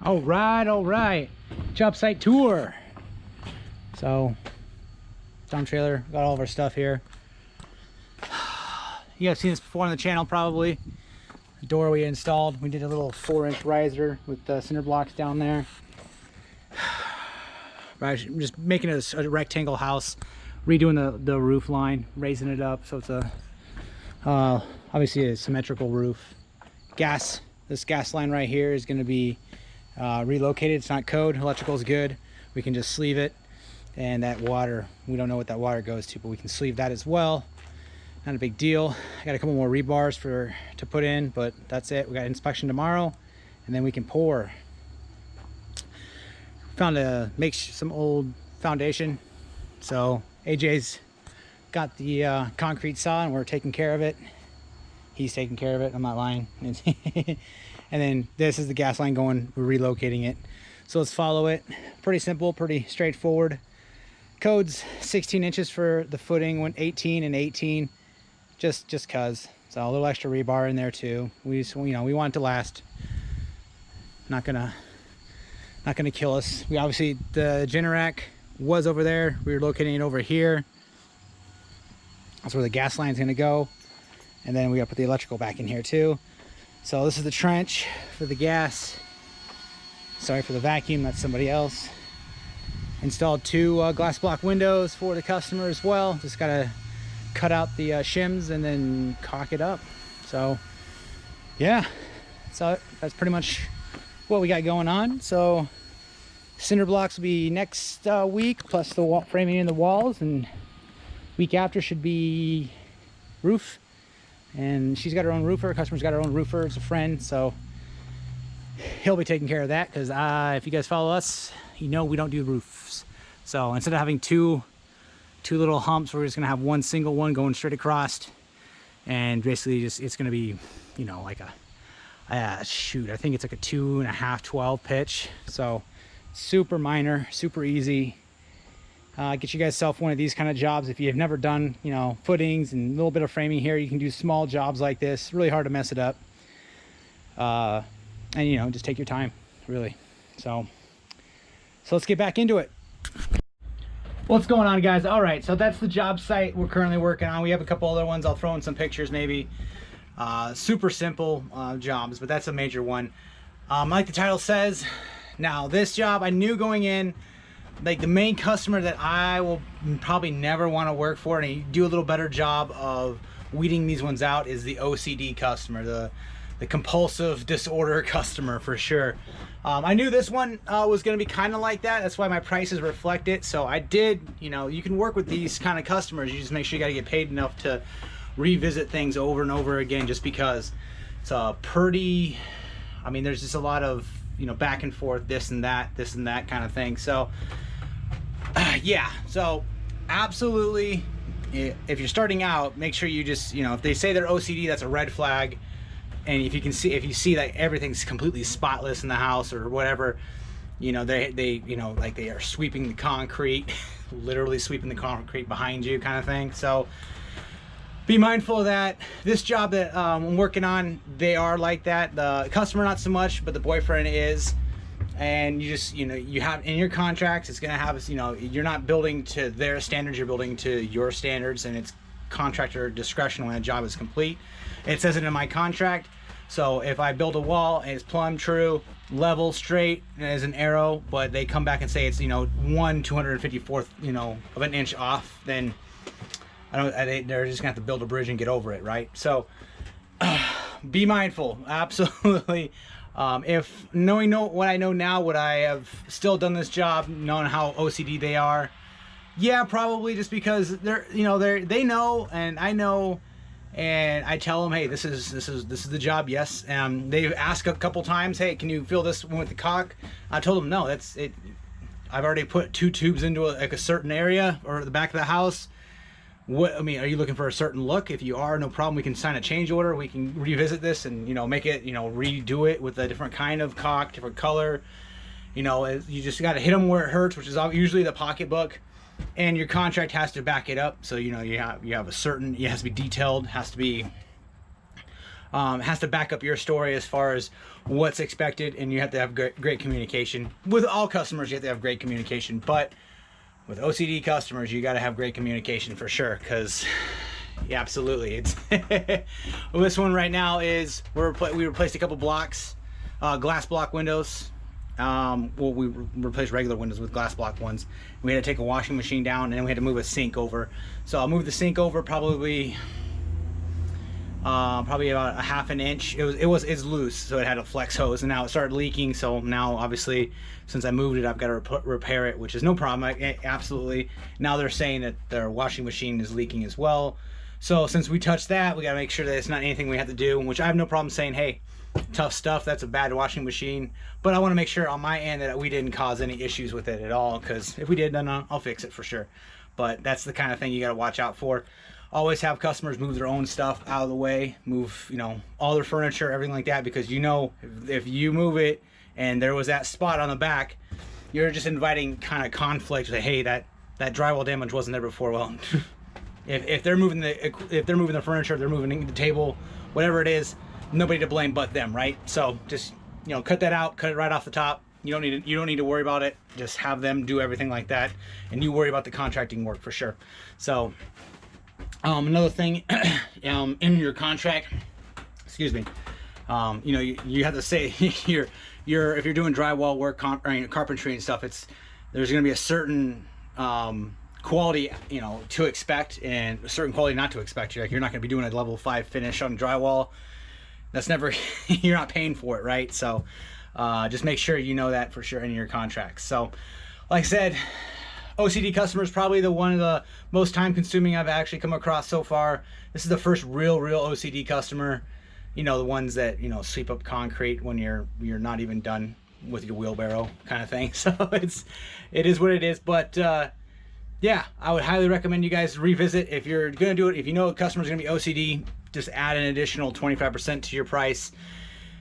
All right. Job site tour. So, dump trailer, got all of our stuff here. You guys seen this before on the channel probably. The door we installed, we did a little 4-inch riser with the cinder blocks down there. I'm just making it a rectangle house, redoing the roof line, raising it up so it's a obviously a symmetrical roof. This gas line right here is going to be relocated. It's not code, electrical is good. We can just sleeve it, and that water, we don't know what that water goes to, but we can sleeve that as well. Not a big deal. I got a couple more rebars to put in, but that's it. We got inspection tomorrow, and then we can pour. Found some old foundation, so AJ's got the concrete saw and we're taking care of it. He's taking care of it, I'm not lying. And then this is the gas line going, we're relocating it. So let's follow it. Pretty simple, pretty straightforward. Code's 16 inches for the footing, went 18 and 18, just cause. So a little extra rebar in there too. We just, we want it to last. Not gonna kill us. We obviously, the Generac was over there. We were locating it over here. That's where the gas line's gonna go. And then we gotta put the electrical back in here too. So this is the trench for the gas. Sorry for the vacuum, that's somebody else. Installed 2 glass block windows for the customer as well. Just gotta cut out the shims and then caulk it up. So yeah, so that's pretty much what we got going on. So cinder blocks will be next week, plus the wall framing in the walls, and week after should be roof. And she's got her own roofer, customer's got her own roofer, it's a friend, so he'll be taking care of that, because if you guys follow us, you know we don't do roofs. So instead of having two little humps, we're just gonna have one single one going straight across, and basically just it's gonna be, like shoot, I think it's like a 2.5 12 pitch. So super minor, super easy. Get you guys self one of these kind of jobs if you've never done, footings and a little bit of framing here. You can do small jobs like this. Really hard to mess it up. And just take your time, really. So let's get back into it. What's going on, guys? All right, so that's the job site we're currently working on. We have a couple other ones. I'll throw in some pictures maybe. Super simple jobs, but that's a major one. Like the title says, now this job I knew going in, like the main customer that I will probably never want to work for, and you do a little better job of weeding these ones out, is the OCD customer, the compulsive disorder customer for sure. I knew this one was going to be kind of like that. That's why my prices reflect it. So I did, you can work with these kind of customers. You just make sure you got to get paid enough to revisit things over and over again, just because it's a pretty, there's just a lot of, back and forth, this and that kind of thing. So yeah, so absolutely, if you're starting out, make sure you just, if they say they're OCD, that's a red flag. And if you see that everything's completely spotless in the house or whatever, they are sweeping the concrete, literally sweeping the concrete behind you kind of thing. So be mindful of that. This job that I'm working on, they are like that. The customer not so much, but the boyfriend is. And you just, you have in your contracts, it's going to have, you're not building to their standards, you're building to your standards, and it's contractor discretion when a job is complete. It says it in my contract. So if I build a wall and it's plumb true, level, straight, and as an arrow, but they come back and say it's, 1/254th, of an inch off, then they're just gonna have to build a bridge and get over it, right? So be mindful, absolutely. If knowing what I know now, would I have still done this job knowing how OCD they are? Yeah, probably, just because they know and I know, and I tell them, hey, this is the job. Yes. They've asked a couple times, hey, can you fill this one with the caulk? I told them no, that's it. I've already put 2 tubes into a certain area or the back of the house. Are you looking for a certain look? If you are, no problem. We can sign a change order. We can revisit this and make it, redo it with a different kind of caulk, different color. You just got to hit them where it hurts, which is usually the pocketbook, and your contract has to back it up. So you have a certain, it has to be detailed, has to be It has to back up your story as far as what's expected, and you have to have great communication. With all customers, you have to have great communication, but with OCD customers, you got to have great communication for sure, because yeah, absolutely. It's well, this one right now is we replaced a couple blocks, glass block windows. Well, we replaced regular windows with glass block ones. We had to take a washing machine down, and then we had to move a sink over. So I'll move the sink over probably about a half an inch. It's loose, so it had a flex hose, and now it started leaking. So now, obviously, since I moved it, I've got to repair it, which is no problem. Absolutely. Now they're saying that their washing machine is leaking as well. So since we touched that, we got to make sure that it's not anything we have to do. Which I have no problem saying, hey, tough stuff, that's a bad washing machine. But I want to make sure on my end that we didn't cause any issues with it at all, because if we did, then I'll fix it for sure. But that's the kind of thing you got to watch out for. Always have customers move their own stuff out of the way, move, you know, all their furniture, everything like that, because you know, if you move it and there was that spot on the back, you're just inviting kind of conflict. Say, hey, that drywall damage wasn't there before. Well, if they're moving the furniture, they're moving the table, whatever it is, nobody to blame but them, right? So just, you know, cut that out, cut it right off the top. You don't need to worry about it. Just have them do everything like that, and you worry about the contracting work for sure. So another thing, in your contract, excuse me, you know, you have to say if you're doing drywall work, carpentry and stuff, there's going to be a certain quality, you know, to expect, and a certain quality not to expect. You're not going to be doing a level 5 finish on drywall. That's never, you're not paying for it, right? So just make sure you know that for sure in your contracts. So like I said, OCD customer is probably one of the most time consuming I've actually come across so far. This is the first real OCD customer, you know, the ones that, you know, sweep up concrete when you're not even done with your wheelbarrow kind of thing. So it is what it is. But yeah, I would highly recommend you guys revisit if you're gonna do it. If you know a customer's gonna be OCD, just add an additional 25% to your price.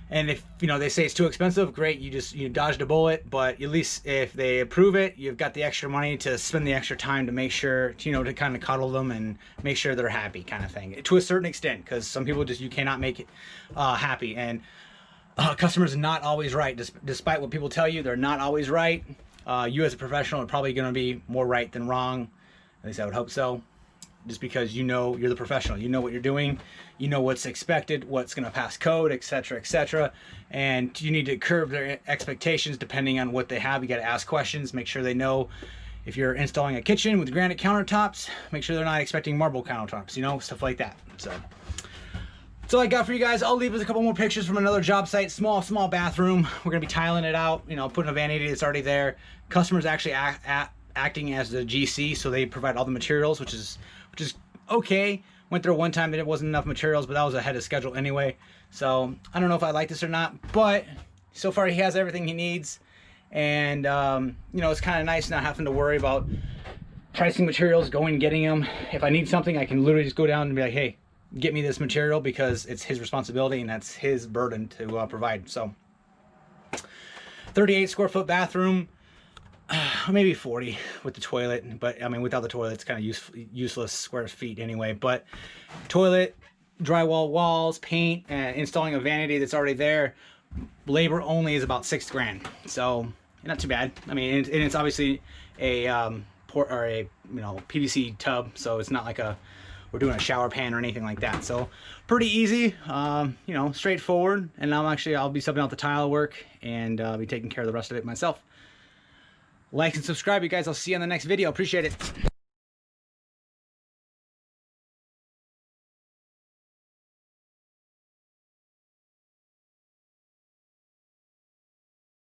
And if, you know, they say it's too expensive, great, you dodged a bullet. But at least if they approve it, you've got the extra money to spend the extra time to make sure, you know, to kind of cuddle them and make sure they're happy, kind of thing, to a certain extent, because some people just, you cannot make it happy. And customers are not always right. Despite what people tell you, they're not always right. You as a professional are probably going to be more right than wrong. At least I would hope so. Just because you know you're the professional, you know what you're doing, you know what's expected, what's going to pass code, etc., and you need to curb their expectations depending on what they have. You got to ask questions, make sure they know. If you're installing a kitchen with granite countertops, make sure they're not expecting marble countertops, you know, stuff like that. So that's all I got for you guys. I'll leave with a couple more pictures from another job site. Small bathroom. We're gonna be tiling it out, you know, putting a vanity that's already there. Customers actually acting as the GC, so they provide all the materials, which is okay. Went there one time that it wasn't enough materials, but that was ahead of schedule anyway. So I don't know if I like this or not, but so far he has everything he needs. And you know, it's kind of nice not having to worry about pricing materials, going and getting them. If I need something, I can literally just go down and be like, hey, get me this material, because it's his responsibility and that's his burden to provide. So 38 square foot bathroom. Maybe 40 with the toilet, but I mean, without the toilet, it's kind of useless square feet anyway. But toilet, drywall walls, paint, and installing a vanity that's already there, labor only is about $6 grand. So not too bad. I mean, and it's obviously a PVC tub, so it's not like we're doing a shower pan or anything like that. So pretty easy, you know, straightforward. And I'll be subbing out the tile work and be taking care of the rest of it myself. Like and subscribe, you guys. I'll see you on the next video. Appreciate it.